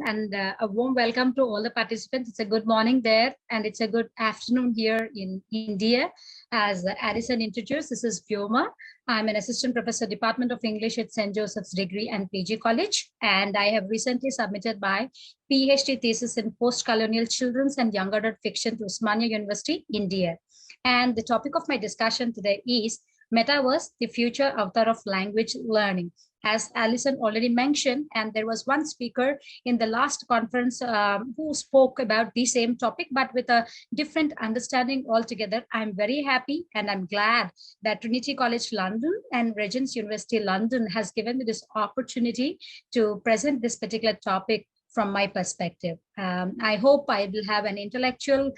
and a warm welcome to all the participants. It's a good morning there, and it's a good afternoon here in India. As Addison introduced, this is Vyoma. I'm an assistant professor, Department of English at St. Joseph's Degree and PG College, and I have recently submitted my PhD thesis in post-colonial children's and young adult fiction to Osmania University, India. And the topic of my discussion today is Metaverse, the future avatar of language learning. As Alison already mentioned, and there was one speaker in the last conference who spoke about the same topic, but with a different understanding altogether. I'm very happy and I'm glad that Trinity College London and Regent's University London has given me this opportunity to present this particular topic from my perspective. I hope I will have an intellectual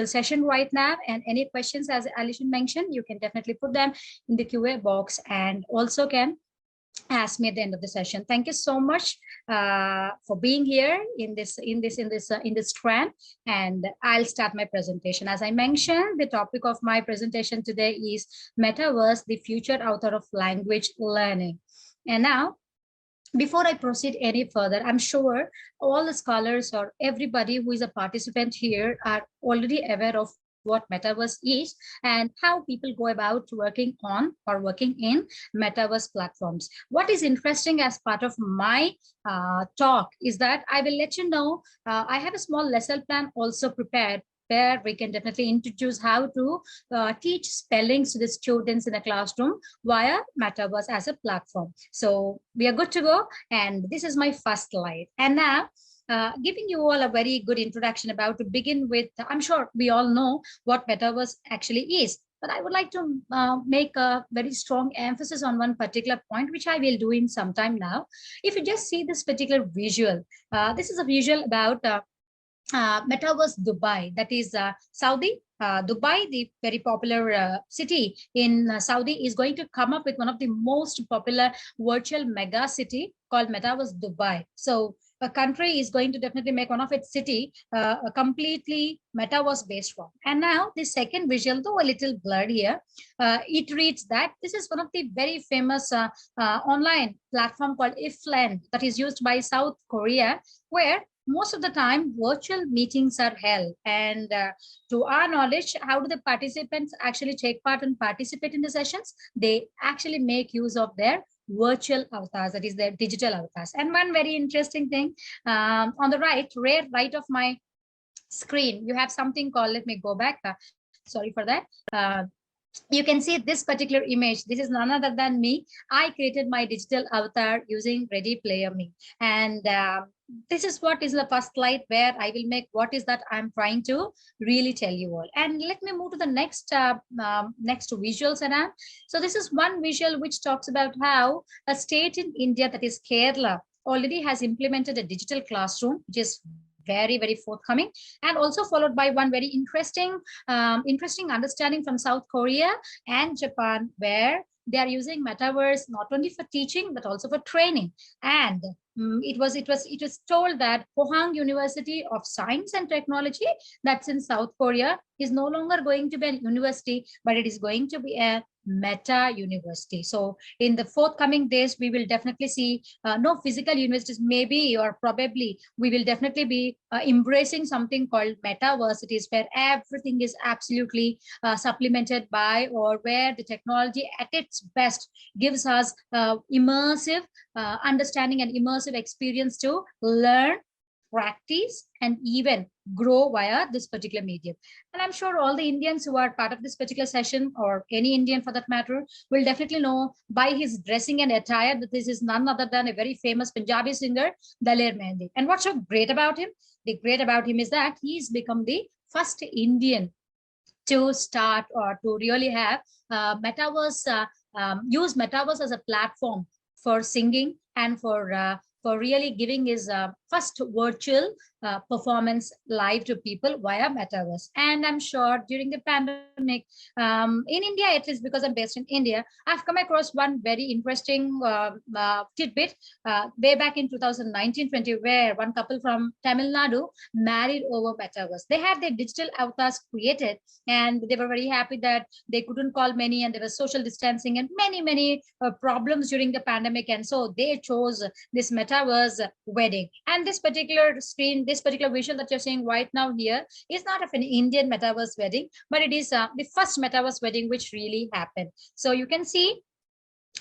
session right now, and any questions, as Alison mentioned, you can definitely put them in the QA box and also can ask me at the end of the session. Thank you so much for being here in this strand, and I'll start my presentation. As I mentioned, the topic of my presentation today is Metaverse, the future avatar of language learning. And now, before I proceed any further, I'm sure all the scholars or everybody who is a participant here are already aware of what Metaverse is and how people go about working on or working in Metaverse platforms. What is interesting as part of my talk is that I will let you know, I have a small lesson plan also prepared where we can definitely introduce how to teach spellings to the students in the classroom via Metaverse as a platform. So we are good to go. And this is my first slide. And now, giving you all a very good introduction about to begin with, I'm sure we all know what Metaverse actually is. But I would like to make a very strong emphasis on one particular point, which I will do in some time now. If you just see this particular visual, this is a visual about Metaverse Dubai, that is Saudi. Dubai, the very popular city in Saudi, is going to come up with one of the most popular virtual mega city called Metaverse Dubai. So a country is going to definitely make one of its city a completely Metaverse based one. And now the second visual, though a little blurred here, it reads that this is one of the very famous online platform called IFLAN that is used by South Korea, where most of the time virtual meetings are held. And to our knowledge, how do the participants actually take part and participate in the sessions? They actually make use of their virtual avatars, that is their digital avatars. And one very interesting thing, on the rear right of my screen, you have something called, let me go back, sorry for that. You can see this particular image. This is none other than me. I created my digital avatar using Ready Player Me. And this is what is the first slide where I will make what is that I'm trying to really tell you all. And let me move to the next next visuals. So this is one visual which talks about how a state in India, that is Kerala, already has implemented a digital classroom, which is very, very forthcoming, and also followed by one very interesting understanding from South Korea and Japan, where they are using Metaverse not only for teaching but also for training. And it was told that Pohang University of Science and Technology, that's in South Korea, is no longer going to be a university, but it is going to be a Meta University. So in the forthcoming days, we will definitely see no physical universities, maybe or probably we will definitely be embracing something called Metaversities, where everything is absolutely supplemented by, or where the technology at its best gives us immersive understanding and immersive experience to learn, practice, and even grow via this particular medium. And I'm sure all the Indians who are part of this particular session, or any Indian for that matter, will definitely know by his dressing and attire that this is none other than a very famous Punjabi singer, Daler Mehndi. And what's so great about him? The great about him is that he's become the first Indian to start or to really have Metaverse, use Metaverse as a platform for singing and for really giving his first virtual performance live to people via Metaverse. And I'm sure during the pandemic, in India, at least because I'm based in India, I've come across one very interesting tidbit way back in 2019-20, where one couple from Tamil Nadu married over Metaverse. They had their digital avatars created, and they were very happy that they couldn't call many, and there was social distancing and many problems during the pandemic. And so they chose this Metaverse metaverse wedding. And this particular screen, this particular visual that you're seeing right now here is not of an Indian metaverse wedding, but it is the first metaverse wedding which really happened. So you can see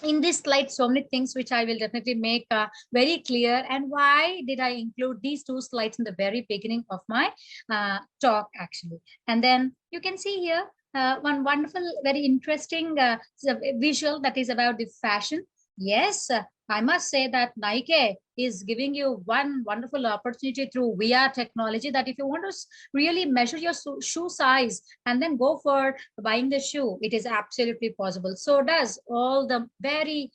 in this slide so many things which I will definitely make very clear. And why did I include these two slides in the very beginning of my talk actually? And then you can see here one wonderful, very interesting visual that is about the fashion. Yes, I must say that Nike is giving you one wonderful opportunity through VR technology, that if you want to really measure your shoe size and then go for buying the shoe, it is absolutely possible. So does all the very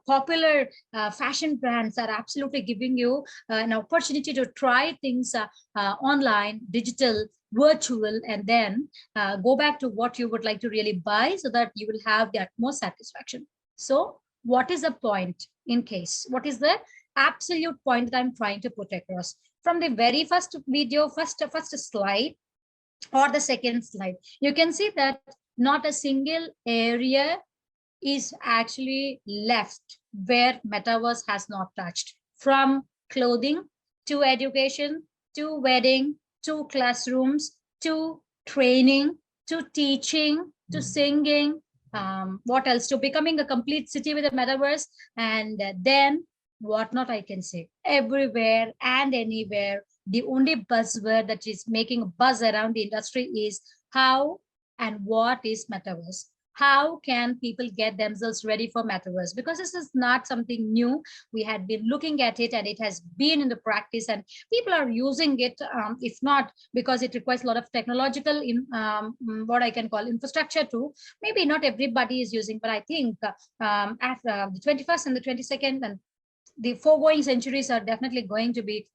popular fashion brands are absolutely giving you an opportunity to try things online, digital, virtual, and then go back to what you would like to really buy so that you will have the utmost satisfaction. So what is the point in case? What is the absolute point that I'm trying to put across? From the very first video, first slide or the second slide, you can see that not a single area is actually left where metaverse has not touched. From clothing to education, to wedding, to classrooms, to training, to teaching, to singing, what else, to becoming a complete city with a metaverse, and then what not, I can say everywhere and anywhere. The only buzzword that is making a buzz around the industry is how and what is metaverse. How can people get themselves ready for metaverse? Because this is not something new. We had been looking at it and it has been in the practice and people are using it, if not because it requires a lot of technological, what I can call infrastructure too. Maybe not everybody is using, but I think after the 21st and the 22nd and the foregoing centuries are definitely going to be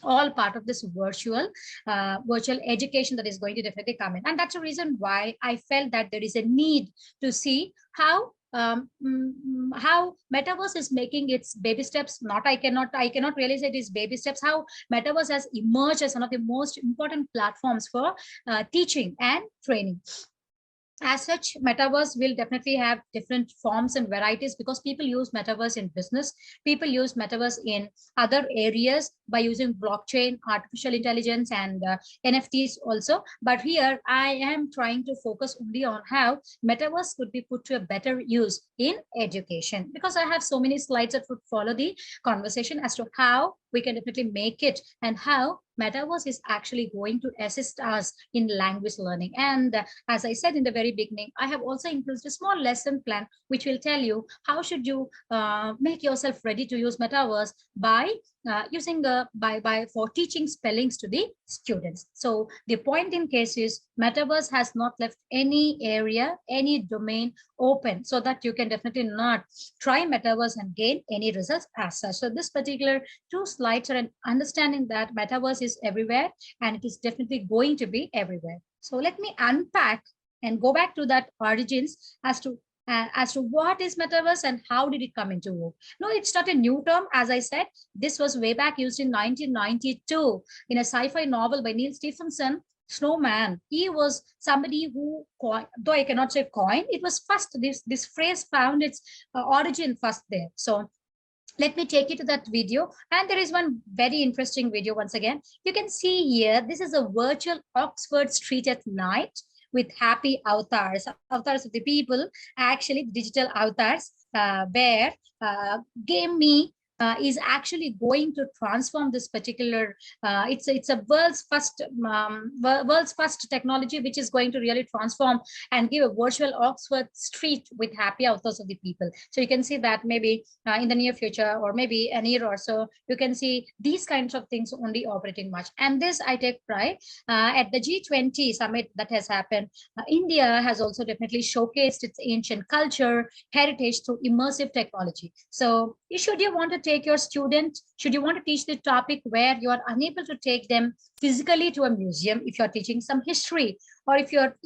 all part of this virtual education that is going to definitely come in. And that's the reason why I felt that there is a need to see how metaverse is making its baby steps. I cannot really say it is baby steps. How metaverse has emerged as one of the most important platforms for teaching and training. As such, metaverse will definitely have different forms and varieties because people use metaverse in business. People use metaverse in other areas by using blockchain, artificial intelligence, and NFTs also. But here I am trying to focus only on how metaverse could be put to a better use in education, because I have so many slides that would follow the conversation as to how we can definitely make it and how metaverse is actually going to assist us in language learning. And as I said in the very beginning, I have also included a small lesson plan which will tell you how should you make yourself ready to use metaverse by using for teaching spellings to the students. So the point in case is metaverse has not left any area, any domain open so that you can definitely not try metaverse and gain any results as such. So this particular two slides are an understanding that metaverse is everywhere and it is definitely going to be everywhere. So let me unpack and go back to that origins as to what is metaverse and how did it come into vogue. No, it's not a new term. As I said, this was way back used in 1992 in a sci-fi novel by Neil Stephenson, Snowman. He was somebody who coined, though I cannot say coin, it was first, this phrase found its origin first there. So let me take you to that video. And there is one very interesting video once again. You can see here, this is a virtual Oxford street at night with happy avatars of the people, actually digital avatars, where Game Me is actually going to transform this particular, it's a world's first technology which is going to really transform and give a virtual Oxford street with happy avatars of the people. So you can see that maybe in the near future or maybe an year or so, you can see these kinds of things only operating much. And this I take pride at the G20 summit that has happened. India has also definitely showcased its ancient culture, heritage through immersive technology. So should you want to take your student, should you want to teach the topic where you are unable to take them physically to a museum, if you're teaching some history, or if you're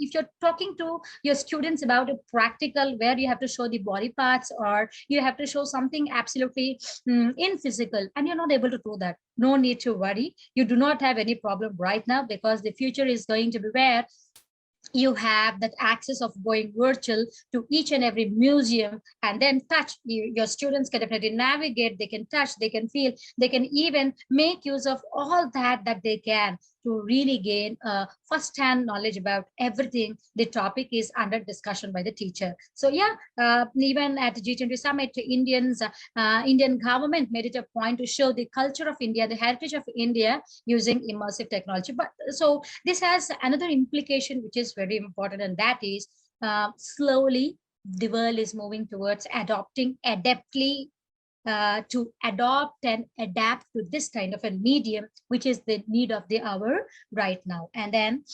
talking to your students about a practical where you have to show the body parts or you have to show something absolutely in physical and you're not able to do that, no need to worry. You do not have any problem right now because the future is going to be where you have that access of going virtual to each and every museum and then touch. Your students can definitely navigate, they can touch, they can feel, they can even make use of all that they can to really gain first-hand knowledge about everything the topic is under discussion by the teacher. So yeah, even at G20 summit, Indian government made it a point to show the culture of India, the heritage of India using immersive technology. But so this has another implication which is very important, and that is slowly the world is moving towards adopting adeptly to adopt and adapt to this kind of a medium, which is the need of the hour right now. And then,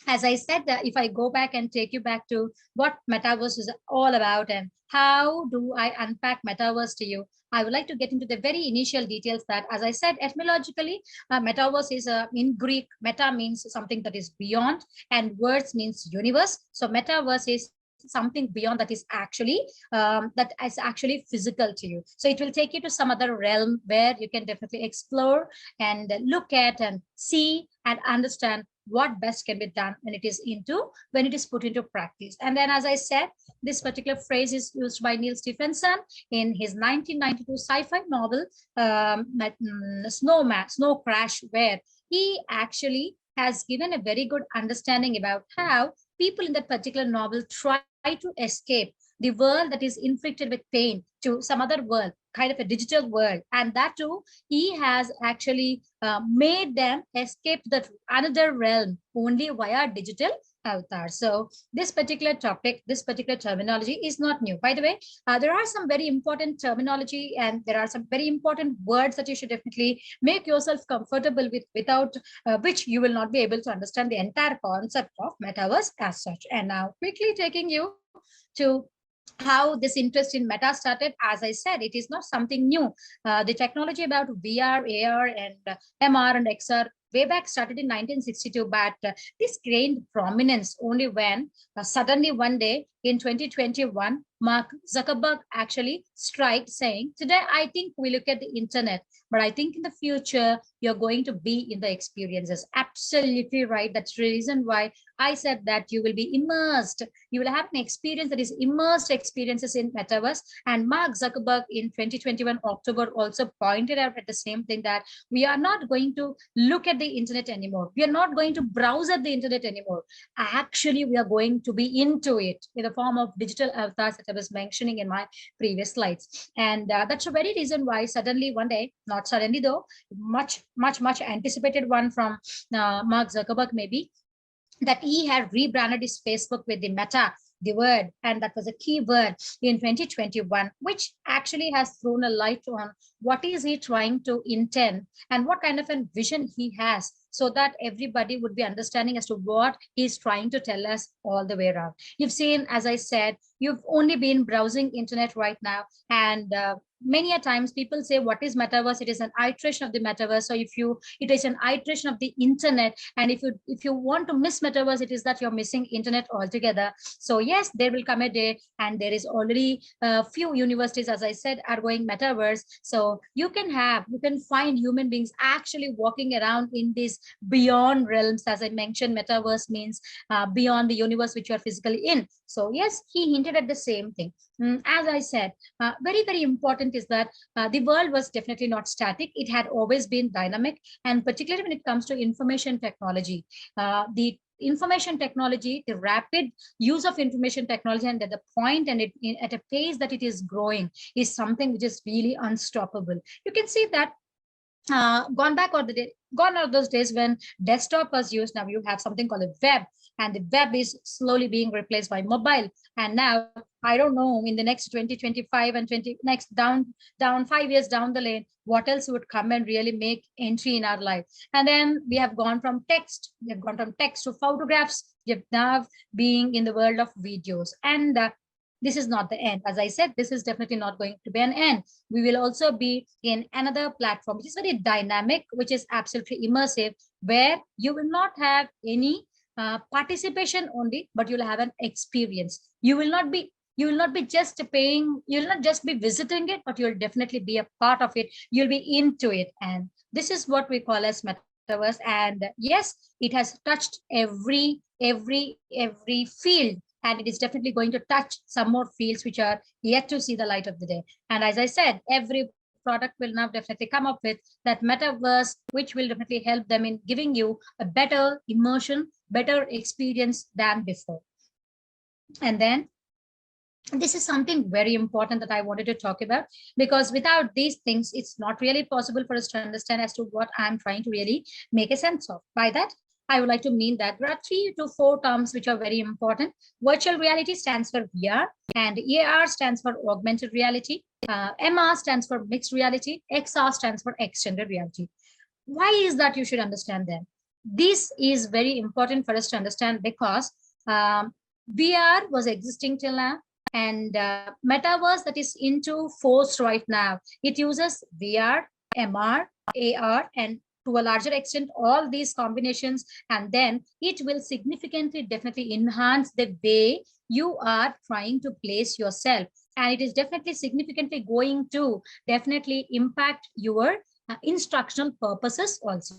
as I said, that if I go back and take you back to what Metaverse is all about and how do I unpack Metaverse to you, I would like to get into the very initial details that, as I said, etymologically, Metaverse is in Greek, meta means something that is beyond, and verse means universe. So Metaverse is something beyond that is actually physical to you. So it will take you to some other realm where you can definitely explore and look at and see and understand what best can be done when it is put into practice. And then, as I said, this particular phrase is used by Neil Stephenson in his 1992 sci-fi novel Snow Crash, where he actually has given a very good understanding about how people in that particular novel try to escape the world that is inflicted with pain to some other world, kind of a digital world. And that too, he has actually made them escape that another realm only via digital avatar. So this particular topic, this particular terminology is not new. By the way, there are some very important terminology and there are some very important words that you should definitely make yourself comfortable with, without which you will not be able to understand the entire concept of metaverse as such. And now quickly taking you to how this interest in meta started. As I said, it is not something new. The technology about VR, AR, and MR and XR way back started in 1962, but this gained prominence only when suddenly one day in 2021, Mark Zuckerberg actually striked saying, today I think we look at the internet, but I think in the future you're going to be in the experiences. Absolutely right. That's the reason why I said that you will be immersed. You will have an experience that is immersed experiences in metaverse. And Mark Zuckerberg in 2021 October also pointed out at the same thing that we are not going to look at the internet anymore. We are not going to browse at the internet anymore. Actually, we are going to be into it in the form of digital avatars that I was mentioning in my previous slides. And that's the very reason why suddenly one day, not suddenly though, much anticipated one from Mark Zuckerberg maybe, that he had rebranded his Facebook with the Meta, the word, and that was a key word in 2021, which actually has thrown a light on what is he trying to intend and what kind of a vision he has, so that everybody would be understanding as to what he's trying to tell us all the way around. You've seen, as I said, you've only been browsing internet right now, and many a times people say, what is metaverse? It is an iteration of the metaverse. So it is an iteration of the internet, and if you want to miss metaverse, it is that you're missing internet altogether. So yes, there will come a day, and there is already a few universities, as I said, are going metaverse. So you can find human beings actually walking around in these beyond realms. As I mentioned, metaverse means beyond the universe which you are physically in. So yes, he hinted at the same thing. As I said, very important is that the world was definitely not static. It had always been dynamic, and particularly when it comes to information technology, the information technology, the rapid use of information technology, and at the point and at a pace that it is growing, is something which is really unstoppable. You can see that gone are those days when desktop was used. Now you have something called a web, and the web is slowly being replaced by mobile. And now I don't know, in the next 2025 and 20 next down 5 years down the lane, what else would come and really make entry in our life. And then we have gone from text to photographs. We have now being in the world of videos. And this is not the end. As I said, this is definitely not going to be an end. We will also be in another platform, which is very dynamic, which is absolutely immersive, where you will not have any participation only, but you'll have an experience. You will not be just paying, you'll not just be visiting it, but you'll definitely be a part of it. You'll be into it. And this is what we call as metaverse. And yes, it has touched every every field, and it is definitely going to touch some more fields which are yet to see the light of the day. And as I said, every product will now definitely come up with that metaverse, which will definitely help them in giving you a better immersion, better experience than before. And then this is something very important that I wanted to talk about, because without these things, it's not really possible for us to understand as to what I'm trying to really make a sense of. By that, I would like to mean that there are 3 to 4 terms which are very important. Virtual reality stands for VR, and AR stands for augmented reality. MR stands for mixed reality. XR stands for extended reality. Why is that? You should understand that. This is very important for us to understand because VR was existing till now, and metaverse that is into force right now. It uses VR, MR, AR, and to a larger extent all these combinations, and then it will significantly definitely enhance the way you are trying to place yourself, and it is definitely significantly going to definitely impact your instructional purposes also.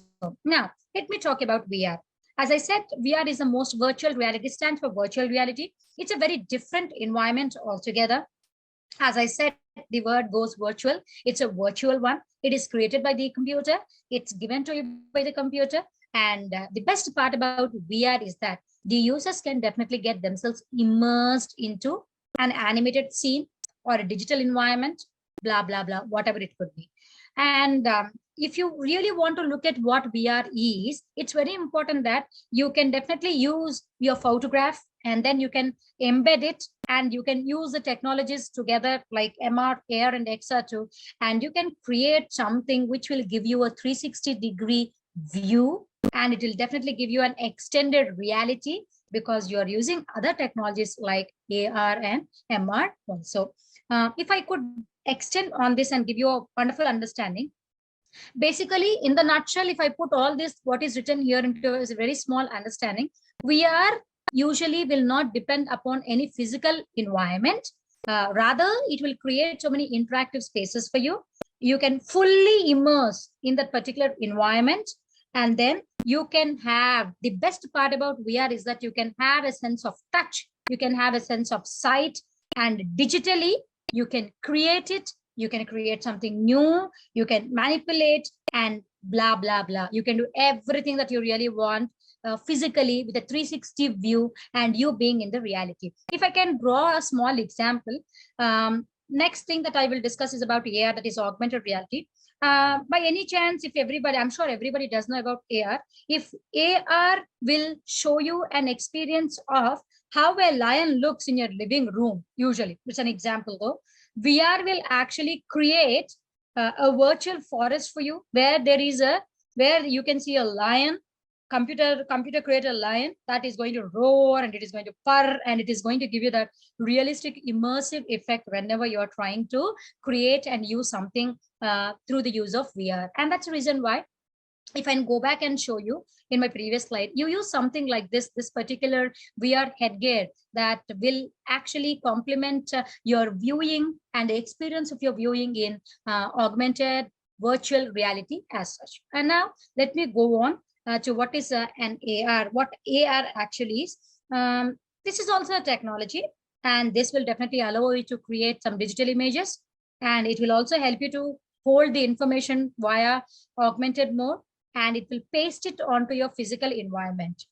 Now let me talk about VR. As I said, VR is the most virtual reality, stands for virtual reality. It's a very different environment altogether. As I said, the word goes virtual. It's a virtual one. It is created by the computer. It's given to you by the computer. And the best part about VR is that the users can definitely get themselves immersed into an animated scene or a digital environment, blah, blah, blah, whatever it could be. And if you really want to look at what VR is, it's very important that you can definitely use your photograph, and then you can embed it, and you can use the technologies together like MR, AR, and XR too, and you can create something which will give you a 360-degree view, and it will definitely give you an extended reality because you are using other technologies like AR and MR also. If I could extend on this and give you a wonderful understanding, basically in the nutshell, if I put all this what is written here into a very small understanding, VR usually will not depend upon any physical environment. Rather, it will create so many interactive spaces for you. You can fully immerse in that particular environment, and then you can have, the best part about VR is that you can have a sense of touch, you can have a sense of sight, and digitally you can create it, you can create something new, you can manipulate, and blah, blah, blah. You can do everything that you really want physically with a 360 view, and you being in the reality. If I can draw a small example, next thing that I will discuss is about AR, that is augmented reality. By any chance, if everybody, I'm sure everybody does know about AR, if AR will show you an experience of how a lion looks in your living room, usually, it's an example though, VR will actually create a virtual forest for you where there is a, where you can see a lion, computer create a lion that is going to roar, and it is going to purr, and it is going to give you that realistic immersive effect whenever you're trying to create and use something through the use of VR. And that's the reason why, if I go back and show you in my previous slide, you use something like this particular VR headgear that will actually complement your viewing and the experience of your viewing in augmented virtual reality as such. And now let me go on to what is an AR, what AR actually is. This is also a technology, and this will definitely allow you to create some digital images, and it will also help you to hold the information via augmented mode, and it will paste it onto your physical environment.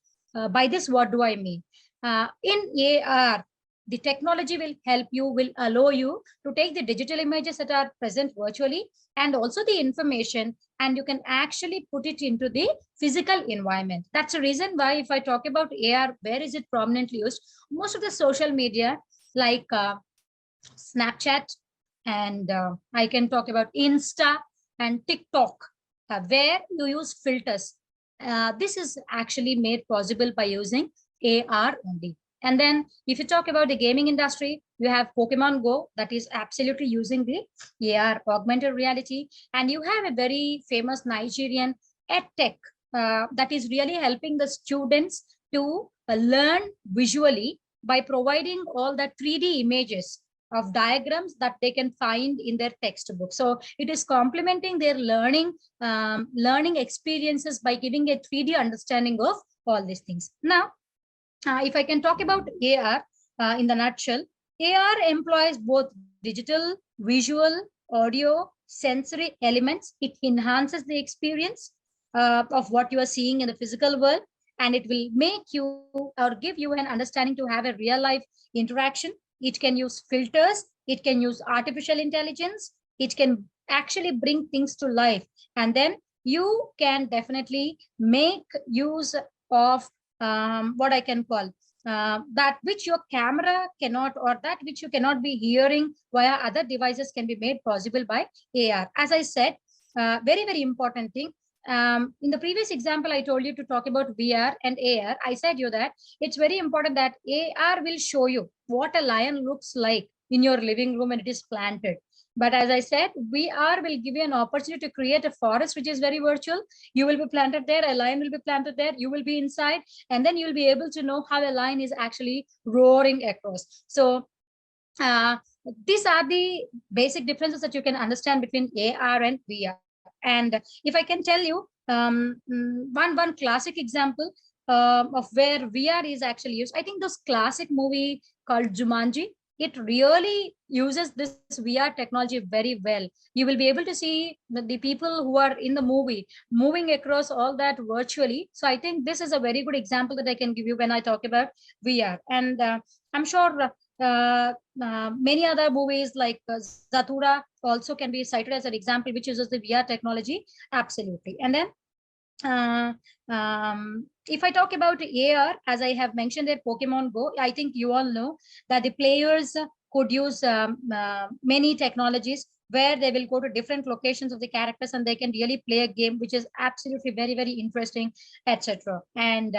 By this, what do I mean? In AR, the technology will help you, will allow you to take the digital images that are present virtually and also the information, and you can actually put it into the physical environment. That's the reason why, if I talk about AR, where is it prominently used? Most of the social media like Snapchat, and I can talk about Insta and TikTok, where you use filters. This is actually made possible by using AR only. And then if you talk about the gaming industry, you have Pokemon Go, that is absolutely using the AR, augmented reality. And you have a very famous Nigerian EdTech that is really helping the students to learn visually by providing all the 3D images of diagrams that they can find in their textbook. So it is complementing their learning experiences by giving a 3D understanding of all these things. Now, if I can talk about AR in the nutshell, AR employs both digital, visual, audio, sensory elements. It enhances the experience of what you are seeing in the physical world, and it will make you or give you an understanding to have a real life interaction. It can use filters, it can use artificial intelligence, it can actually bring things to life, and then you can definitely make use of what I can call that which your camera cannot, or that which you cannot be hearing via other devices, can be made possible by AR. As I said, very, very important thing. In the previous example, I told you to talk about VR and AR. I said you that it's very important that AR will show you what a lion looks like in your living room when it is planted. But as I said, VR will give you an opportunity to create a forest which is very virtual. You will be planted there, a lion will be planted there, you will be inside, and then you'll be able to know how a lion is actually roaring across. So uh, these are the basic differences that you can understand between AR and VR. And if I can tell you one classic example of where VR is actually used, I think this classic movie called Jumanji, it really uses this VR technology very well. You will be able to see the people who are in the movie moving across all that virtually. So I think this is a very good example that I can give you when I talk about VR. And I'm sure many other movies like Zatura also can be cited as an example which uses the VR technology. Absolutely. And then if I talk about AR, as I have mentioned at Pokemon Go, I think you all know that the players could use many technologies where they will go to different locations of the characters and they can really play a game which is absolutely very, very interesting, etc. And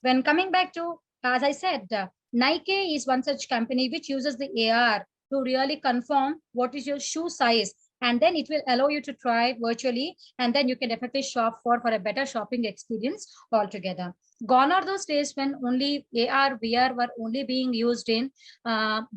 when coming back to, as I said, Nike is one such company which uses the AR to really confirm what is your shoe size, and then it will allow you to try virtually, and then you can definitely shop for a better shopping experience altogether. Gone are those days when only AR, VR were only being used in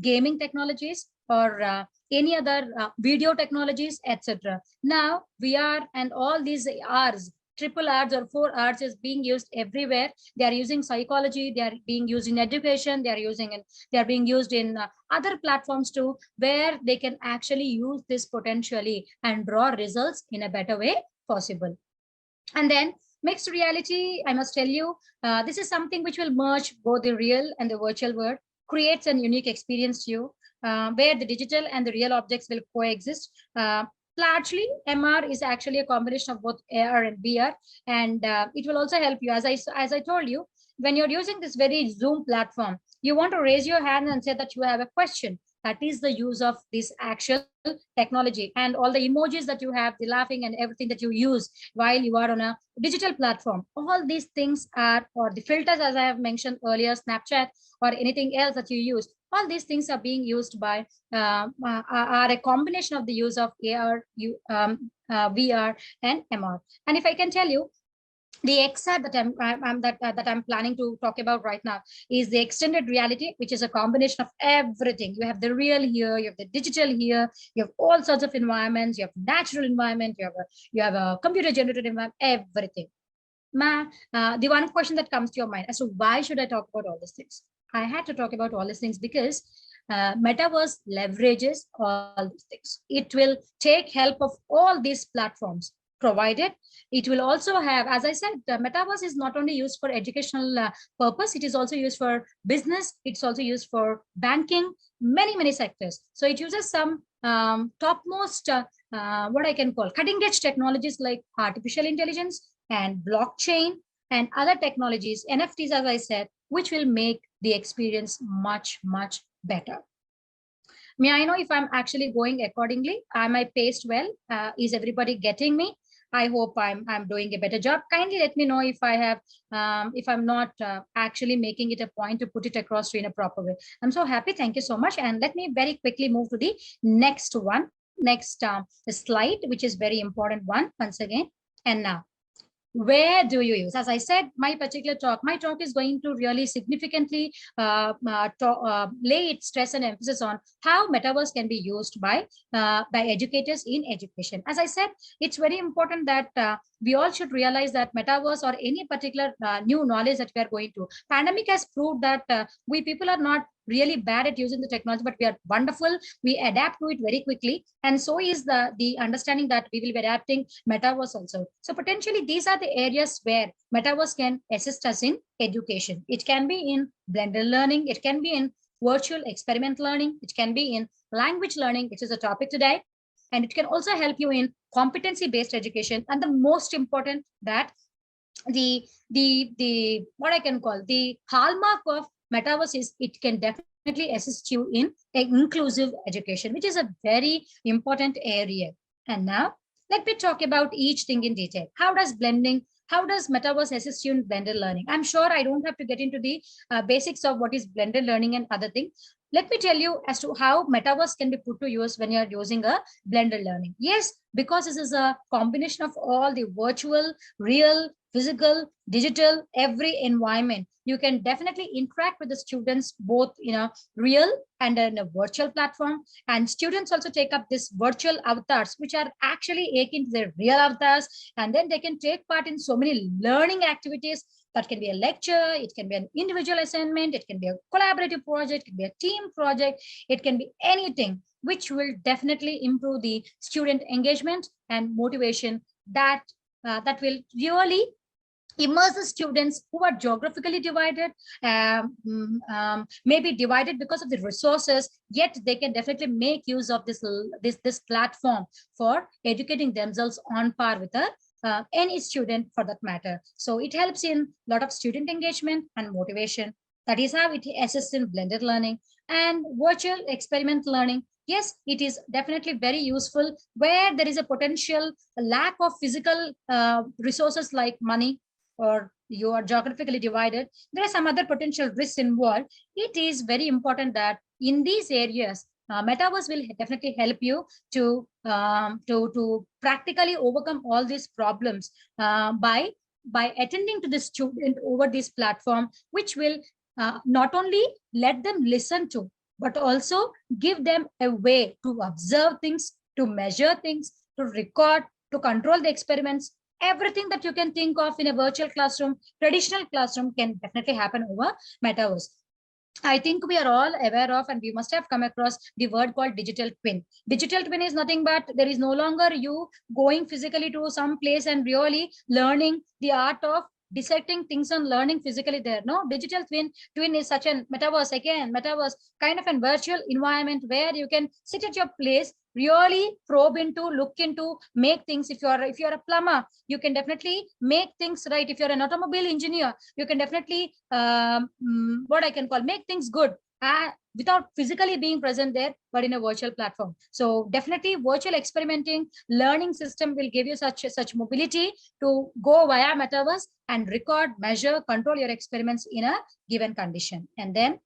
gaming technologies or any other video technologies, etc. Now VR and all these R's, triple R's or four R's is being used everywhere. They are using psychology, they are being used in education, they are being used in other platforms too, where they can actually use this potentially and draw results in a better way possible. And then mixed reality, I must tell you, this is something which will merge both the real and the virtual world, creates an unique experience to you, where the digital and the real objects will coexist. Largely, MR is actually a combination of both AR and VR, and it will also help you. As I told you, when you're using this very Zoom platform, you want to raise your hand and say that you have a question. That is the use of this actual technology, and all the emojis that you have, the laughing and everything that you use while you are on a digital platform. All these things are, or the filters, as I have mentioned earlier, Snapchat or anything else that you use, all these things are being used by are a combination of the use of AR, VR, and MR. And if I can tell you, the XR that I'm planning to talk about right now is the extended reality, which is a combination of everything. You have the real here, you have the digital here, you have all sorts of environments, you have natural environment, you have a computer generated environment, everything. The one question that comes to your mind as to why should I talk about all these things? I had to talk about all these things because Metaverse leverages all these things. It will take help of all these platforms, provided it will also have, as I said, Metaverse is not only used for educational purpose, it is also used for business, it's also used for banking, many sectors. So it uses some topmost, what I can call cutting edge technologies like artificial intelligence and blockchain and other technologies, NFTs, as I said, which will make the experience much better. May I know if I'm actually going accordingly? Am I paced well? Is everybody getting me? I hope I'm doing a better job. Kindly let me know if I have, if I'm not actually making it a point to put it across to in a proper way. I'm so happy. Thank you so much. And let me very quickly move to the next one, next slide, which is very important one once again. And now, where do you use? As I said, my talk is going to really significantly lay its stress and emphasis on how metaverse can be used by educators in education. As I said, it's very important that we all should realize that metaverse or any particular new knowledge that we are going to. Pandemic has proved that we people are not really bad at using the technology, but we are wonderful. We adapt to it very quickly. And so is the understanding that we will be adapting metaverse also. So potentially these are the areas where metaverse can assist us in education. It can be in blended learning. It can be in virtual experiment learning. It can be in language learning, which is the topic today. And it can also help you in competency-based education. And the most important that the what I can call the hallmark of metaverse is it can definitely assist you in inclusive education, which is a very important area. And now let me talk about each thing in detail. How does metaverse assist you in blended learning? I'm sure I don't have to get into the basics of what is blended learning and other things. Let me tell you as to how metaverse can be put to use when you're using a blended learning. Yes, because this is a combination of all the virtual, real, physical, digital, every environment. You can definitely interact with the students both in a real and in a virtual platform. And students also take up this virtual avatars, which are actually akin to their real avatars. And then they can take part in so many learning activities. That can be a lecture, it can be an individual assignment, it can be a collaborative project, it can be a team project, it can be anything, which will definitely improve the student engagement and motivation that will really immerse the students who are geographically divided, maybe divided because of the resources, yet they can definitely make use of this platform for educating themselves on par with any student for that matter. So it helps in a lot of student engagement and motivation. That is how it assists in blended learning and virtual experiment learning. Yes, it is definitely very useful where there is a potential lack of physical resources like money, or you are geographically divided. There are some other potential risks involved. It is very important that in these areas, metaverse will definitely help you to practically overcome all these problems by attending to the student over this platform, which will not only let them listen to, but also give them a way to observe things, to measure things, to record, to control the experiments. Everything that you can think of in a virtual classroom, traditional classroom, can definitely happen over metaverse. I think we are all aware of, and we must have come across the word called digital twin. Digital twin is nothing but there is no longer you going physically to some place and really learning the art of dissecting things and learning physically there. No, digital twin is such a metaverse kind of a virtual environment where you can sit at your place, really probe into, look into, make things. If you're a plumber, you can definitely make things right. If you're an automobile engineer, you can definitely what I can call make things good without physically being present there, but in a virtual platform. So definitely virtual experimenting learning system will give you such mobility to go via metaverse and record, measure, control your experiments in a given condition. And then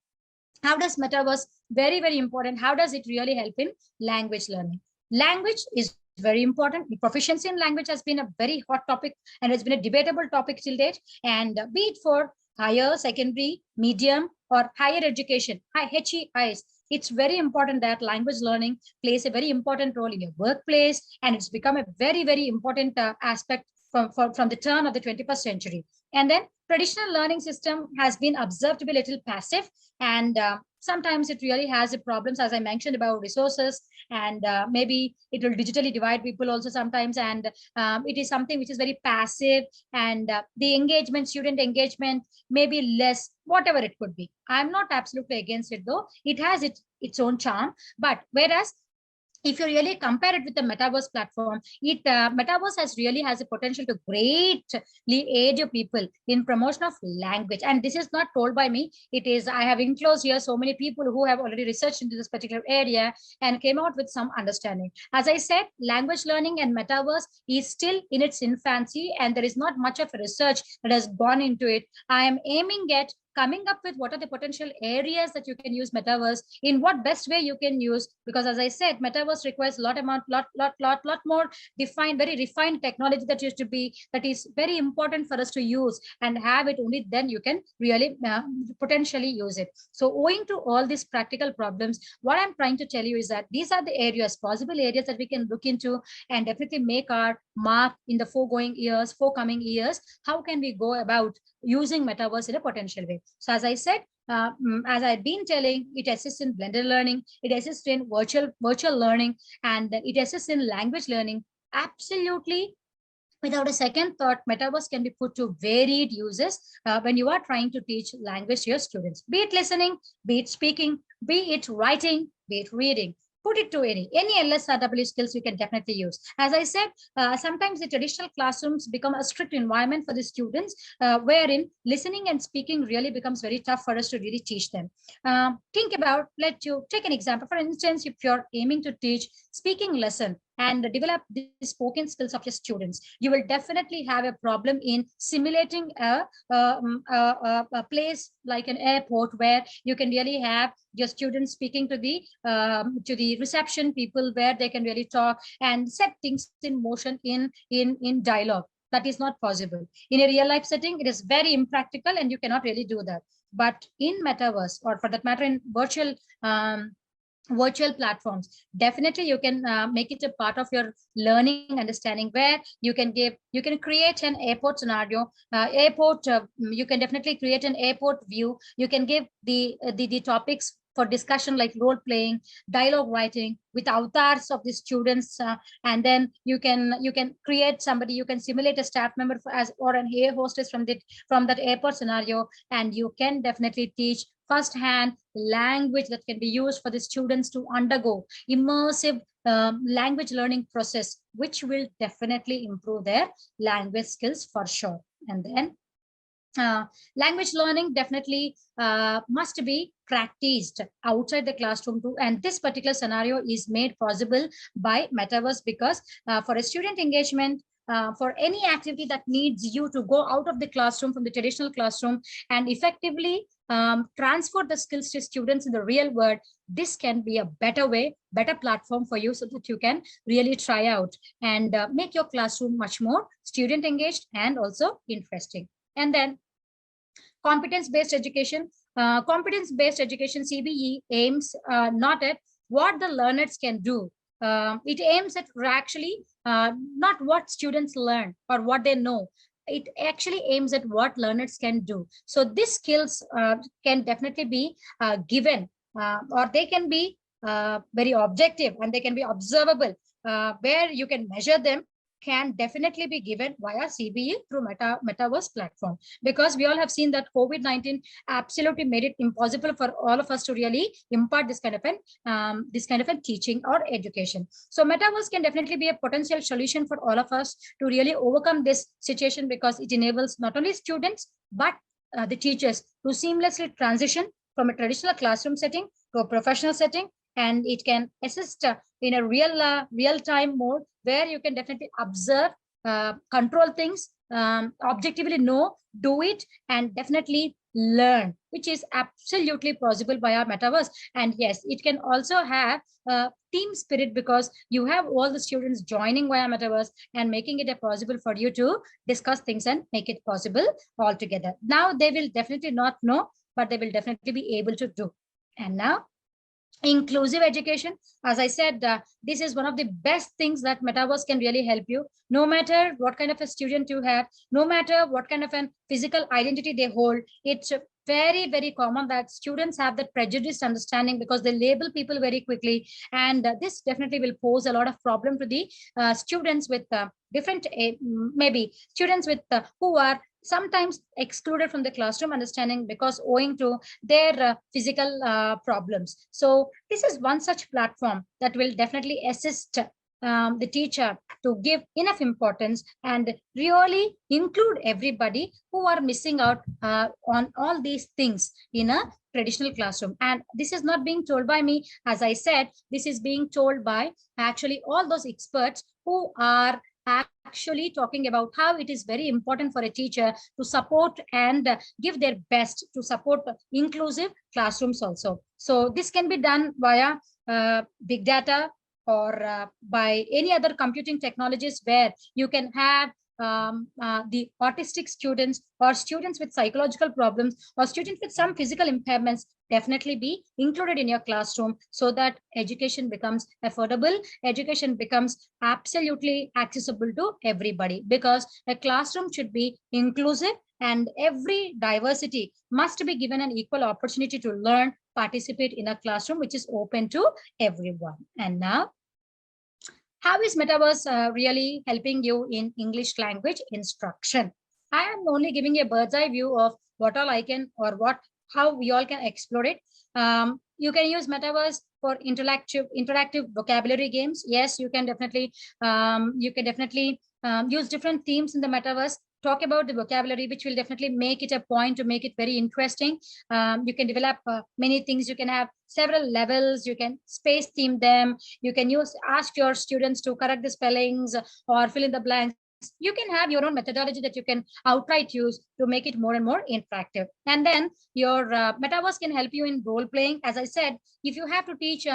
how does metaverse, very, very important, how does it really help in language learning? Language is very important. The proficiency in language has been a very hot topic and has been a debatable topic till date. And be it for higher, secondary, medium, or higher education, HEIs, it's very important that language learning plays a very important role in your workplace, and it's become a very, very important aspect from the turn of the 21st century. And then traditional learning system has been observed to be a little passive, and sometimes it really has problems, as I mentioned, about resources, and maybe it will digitally divide people also sometimes, and it is something which is very passive, and the engagement, student engagement, may be less, whatever it could be. I'm not absolutely against it, though. It has its own charm. But whereas if you really compare it with the metaverse platform, metaverse has a potential to greatly aid your people in promotion of language. And this is not told by me. It is, I have enclosed here so many people who have already researched into this particular area and came out with some understanding. As I said, language learning and metaverse is still in its infancy, and there is not much of research that has gone into it. I am aiming at coming up with what are the potential areas that you can use Metaverse, in what best way you can use, because as I said, Metaverse requires lot more defined, very refined technology that used to be, that is very important for us to use and have it. Only then you can really potentially use it. So owing to all these practical problems, what I'm trying to tell you is that these are the areas, possible areas that we can look into and definitely make our mark in the forthcoming years. How can we go about using Metaverse in a potential way? So as I said, as I've been telling, it assists in blended learning, it assists in virtual learning, and it assists in language learning. Absolutely, without a second thought, Metaverse can be put to varied uses when you are trying to teach language to your students, be it listening, be it speaking, be it writing, be it reading. Put it to any LSRW skills you can definitely use. As I said, sometimes the traditional classrooms become a strict environment for the students, wherein listening and speaking really becomes very tough for us to really teach them. Think about, let you take an example. For instance, if you're aiming to teach speaking lesson and develop the spoken skills of your students, you will definitely have a problem in simulating a place like an airport, where you can really have your students speaking to the reception people, where they can really talk and set things in motion in dialogue. That is not possible in a real life setting. It is very impractical and you cannot really do that. But in Metaverse, or for that matter in virtual platforms, definitely you can make it a part of your learning understanding, where you can create an airport scenario, you can definitely create an airport view. You can give the topics for discussion, like role playing, dialogue writing with avatars of the students, and then you can create somebody, you can simulate a staff member as or an air hostess from that airport scenario, and you can definitely teach first-hand language that can be used for the students to undergo immersive language learning process, which will definitely improve their language skills for sure. And then language learning definitely must be practiced outside the classroom too. And this particular scenario is made possible by Metaverse, because for a student engagement, for any activity that needs you to go out of the classroom, from the traditional classroom, and effectively transfer the skills to students in the real world, this can be a better way, better platform for you, so that you can really try out and make your classroom much more student engaged and also interesting. And then competence-based education. Competence-based education, CBE, aims not at what the learners can do. It aims at actually not what students learn or what they know. It actually aims at what learners can do. So these skills can definitely be given, or they can be very objective, and they can be observable, where you can measure them, can definitely be given via CBE through Metaverse platform, because we all have seen that COVID-19 absolutely made it impossible for all of us to really impart this kind of a teaching or education. So Metaverse can definitely be a potential solution for all of us to really overcome this situation, because it enables not only students but the teachers to seamlessly transition from a traditional classroom setting to a professional setting, and it can assist in a real-time mode, where you can definitely observe, control things, objectively know, do it, and definitely learn, which is absolutely possible by our Metaverse. And yes, it can also have team spirit, because you have all the students joining via Metaverse and making it possible for you to discuss things and make it possible all together. Now they will definitely not know, but they will definitely be able to do. And now inclusive education, as I said, this is one of the best things that Metaverse can really help you. No matter what kind of a student you have, no matter what kind of an physical identity they hold, it's very common that students have that prejudiced understanding, because they label people very quickly, and this definitely will pose a lot of problem to the students with different maybe students with who are sometimes excluded from the classroom understanding, because owing to their physical problems. So this is one such platform that will definitely assist the teacher to give enough importance and really include everybody who are missing out on all these things in a traditional classroom. And this is not being told by me. As I said, this is being told by actually all those experts who are actually talking about how it is very important for a teacher to support and give their best to support inclusive classrooms also. So this can be done via big data or by any other computing technologies where you can have the autistic students or students with psychological problems or students with some physical impairments definitely be included in your classroom so that education becomes affordable, education becomes absolutely accessible to everybody, because a classroom should be inclusive and every diversity must be given an equal opportunity to learn, participate in a classroom which is open to everyone. And now, how is Metaverse really helping you in English language instruction? I am only giving a bird's eye view of what all I can or how we all can explore it. You can use Metaverse for interactive vocabulary games. Yes, you can definitely use different themes in the Metaverse. Talk about the vocabulary, which will definitely make it a point to make it very interesting. You can develop many things. You can have several levels. You can space theme them. You can ask your students to correct the spellings or fill in the blanks. You can have your own methodology that you can outright use to make it more and more interactive. And then your Metaverse can help you in role playing. As I said, if you have to teach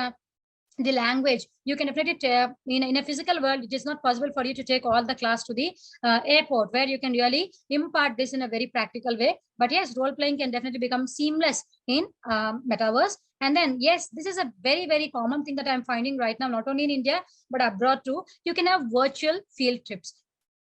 the language, you can definitely in a physical world, it is not possible for you to take all the class to the airport where you can really impart this in a very practical way. But yes, role playing can definitely become seamless in Metaverse. And then yes, this is a very, very common thing that I'm finding right now, not only in India but abroad too. You can have virtual field trips.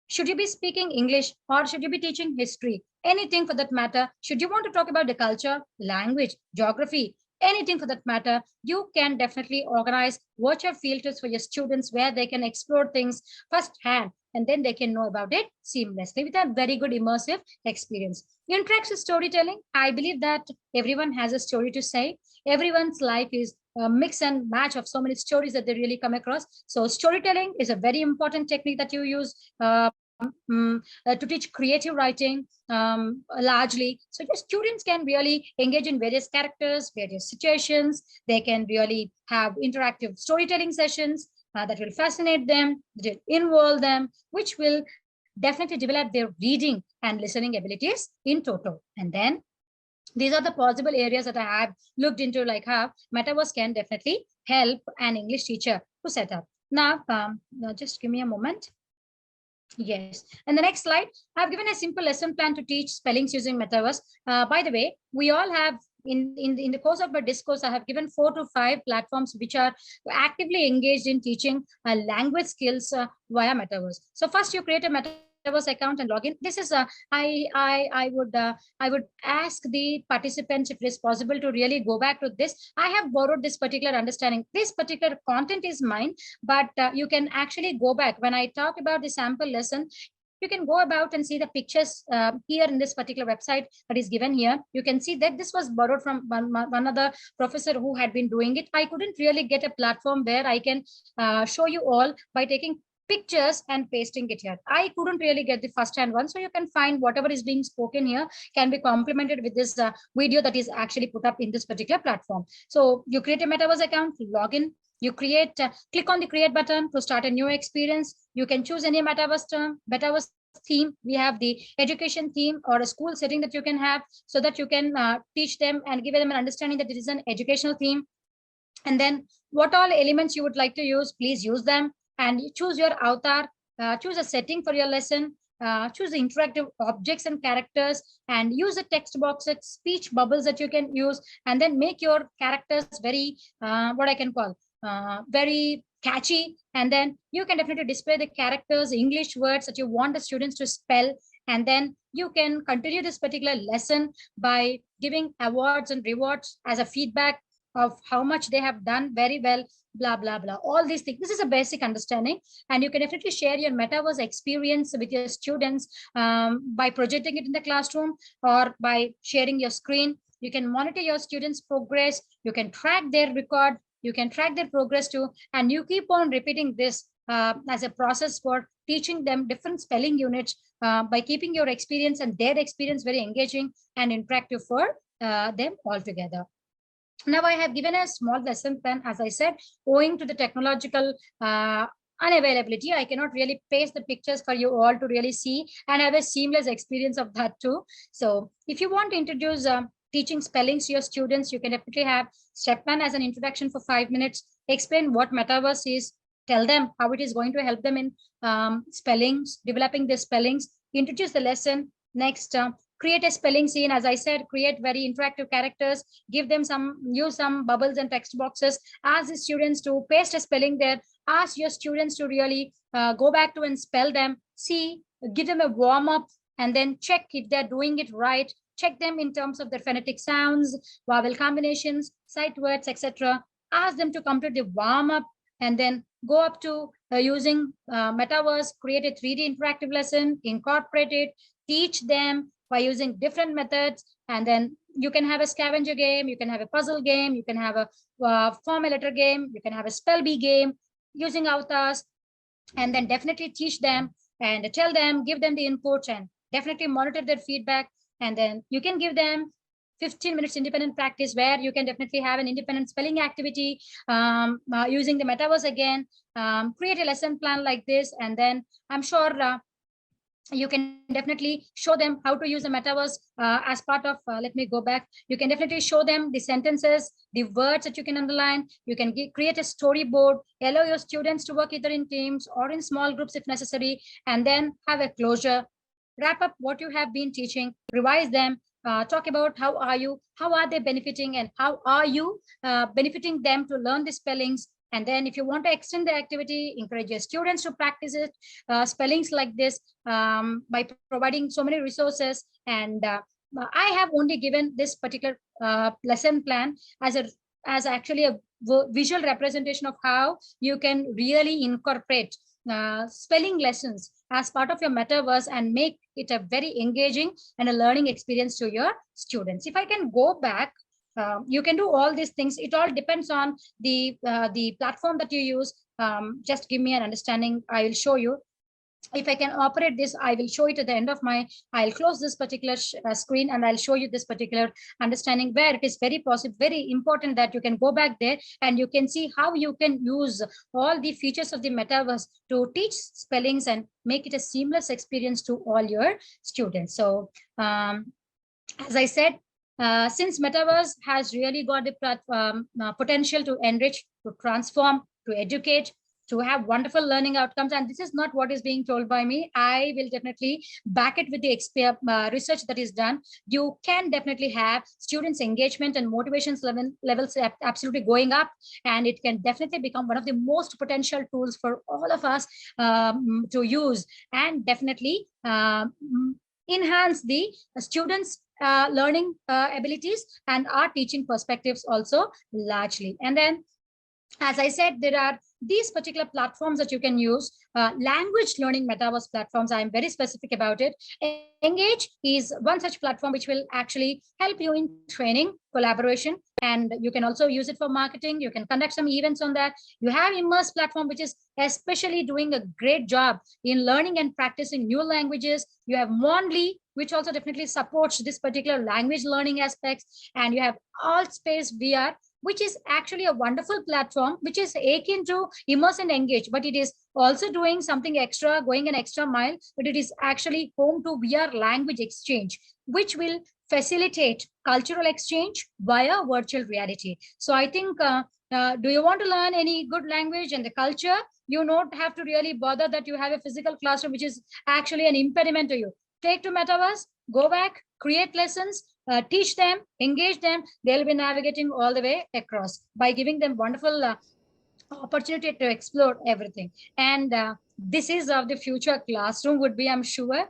Should you be speaking English or should you be teaching history? Anything for that matter. Should you want to talk about the culture, language, geography, anything for that matter, you can definitely organize virtual field trips for your students where they can explore things firsthand and then they can know about it seamlessly with a very good immersive experience. Interactive storytelling, I believe that everyone has a story to say. Everyone's life is a mix and match of so many stories that they really come across. So storytelling is a very important technique that you use to teach creative writing largely. So your students can really engage in various characters, various situations. They can really have interactive storytelling sessions that will fascinate them, that will involve them, which will definitely develop their reading and listening abilities in total. And then these are the possible areas that I have looked into, like how Metaverse can definitely help an English teacher to set up. Now, just give me a moment. Yes. And the next slide, I've given a simple lesson plan to teach spellings using Metaverse. By the way, we all have in the course of our discourse, I have given 4 to 5 platforms which are actively engaged in teaching language skills via Metaverse. So first you create a Metaverse account and login. This is I would ask the participants if it is possible to really go back to this. I have borrowed this particular understanding. This particular content is mine, but you can actually go back. When I talk about the sample lesson, you can go about and see the pictures here in this particular website that is given here. You can see that this was borrowed from one other professor who had been doing it. I couldn't really get a platform where I can show you all by taking pictures and pasting it here. I couldn't really get the first-hand one. So you can find whatever is being spoken here can be complemented with this video that is actually put up in this particular platform. So you create a Metaverse account, log in, you create, click on the create button to start a new experience. You can choose any Metaverse term, Metaverse theme. We have the education theme or a school setting that you can have so that you can teach them and give them an understanding that it is an educational theme. And then what all elements you would like to use, please use them. And you choose your avatar, choose a setting for your lesson, choose the interactive objects and characters, and use the text boxes, speech bubbles that you can use, and then make your characters very, what I can call, very catchy. And then you can definitely display the characters, English words that you want the students to spell. And then you can continue this particular lesson by giving awards and rewards as a feedback of how much they have done very well, blah, blah, blah, all these things. This is a basic understanding. And you can definitely share your Metaverse experience with your students by projecting it in the classroom or by sharing your screen. You can monitor your students' progress. You can track their record. You can track their progress too. And you keep on repeating this as a process for teaching them different spelling units by keeping your experience and their experience very engaging and interactive for them altogether. Now I have given a small lesson plan, as I said, owing to the technological unavailability. I cannot really paste the pictures for you all to really see and have a seamless experience of that too. So if you want to introduce teaching spellings to your students, you can definitely have step 1 as an introduction for 5 minutes, explain what Metaverse is, tell them how it is going to help them in spellings, developing their spellings, introduce the lesson. Next, create a spelling scene. As I said, create very interactive characters, give them use some bubbles and text boxes, ask the students to paste a spelling there, ask your students to really go back to and spell them, see, give them a warm up, and then check if they're doing it right. Check them in terms of their phonetic sounds, vowel combinations, sight words, etc. Ask them to complete the warm up, and then go up to using Metaverse, create a 3D interactive lesson, incorporate it, teach them by using different methods. And then you can have a scavenger game, you can have a puzzle game, you can have a form a letter game, you can have a spell bee game using avatars, and then definitely teach them and tell them, give them the inputs, and definitely monitor their feedback. And then you can give them 15 minutes independent practice where you can definitely have an independent spelling activity using the Metaverse again, create a lesson plan like this. And then I'm sure you can definitely show them how to use the Metaverse as part of, let me go back. You can definitely show them the sentences, the words that you can underline. You can create a storyboard, allow your students to work either in teams or in small groups if necessary, and then have a closure. Wrap up what you have been teaching, revise them, talk about how are they benefiting, and how are you benefiting them to learn the spellings. And then if you want to extend the activity, encourage your students to practice it, spellings like this by providing so many resources. And I have only given this particular lesson plan as actually a visual representation of how you can really incorporate spelling lessons as part of your Metaverse and make it a very engaging and a learning experience to your students. If I can go back, you can do all these things. It all depends on the platform that you use. Just give me an understanding. I will show you. If I can operate this, I will show it at the end of I'll close this particular screen, and I'll show you this particular understanding where it is very possible, very important that you can go back there and you can see how you can use all the features of the Metaverse to teach spellings and make it a seamless experience to all your students. So as I said, since Metaverse has really got the potential to enrich, to transform, to educate, to have wonderful learning outcomes, and this is not what is being told by me. I will definitely back it with the research that is done. You can definitely have students' engagement and motivations levels absolutely going up, and it can definitely become one of the most potential tools for all of us to use, and definitely enhance the students' learning abilities and our teaching perspectives also largely. And then, as I said, there are these particular platforms that you can use, language learning Metaverse platforms. I'm very specific about it. Engage is one such platform which will actually help you in training, collaboration, and you can also use it for marketing. You can conduct some events on that. You have Immerse platform, which is especially doing a great job in learning and practicing new languages. You have Mondly, which also definitely supports this particular language learning aspects. And you have Allspace VR, which is actually a wonderful platform, which is akin to Immerse and Engage, but it is also doing something extra, going an extra mile, but it is actually home to VR language exchange, which will facilitate cultural exchange via virtual reality. So I think, do you want to learn any good language and the culture? You don't have to really bother that you have a physical classroom, which is actually an impediment to you. Take to Metaverse, go back, create lessons, teach them, engage them. They'll be navigating all the way across by giving them wonderful opportunity to explore everything. And this is of the future classroom would be, I'm sure.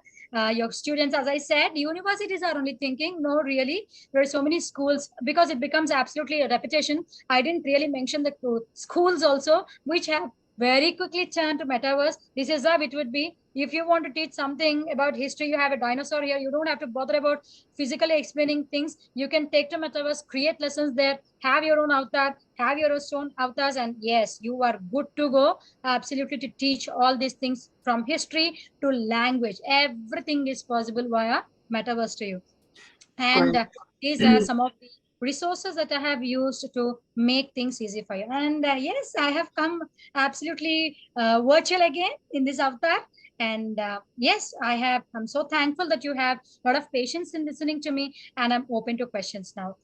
Your students, as I said, universities are only thinking, no, really, there are so many schools, because it becomes absolutely a repetition. I didn't really mention the schools also, which have very quickly turned to Metaverse. This is how it would be. If you want to teach something about history, you have a dinosaur here. You don't have to bother about physically explaining things. You can take to Metaverse, create lessons there, have your own avatar, have your own avatars, and yes, you are good to go. Absolutely, to teach all these things from history to language. Everything is possible via Metaverse to you. And these are some of the resources that I have used to make things easy for you. And yes, I have come absolutely virtual again in this avatar. And yes, I'm so thankful that you have a lot of patience in listening to me, and I'm open to questions now.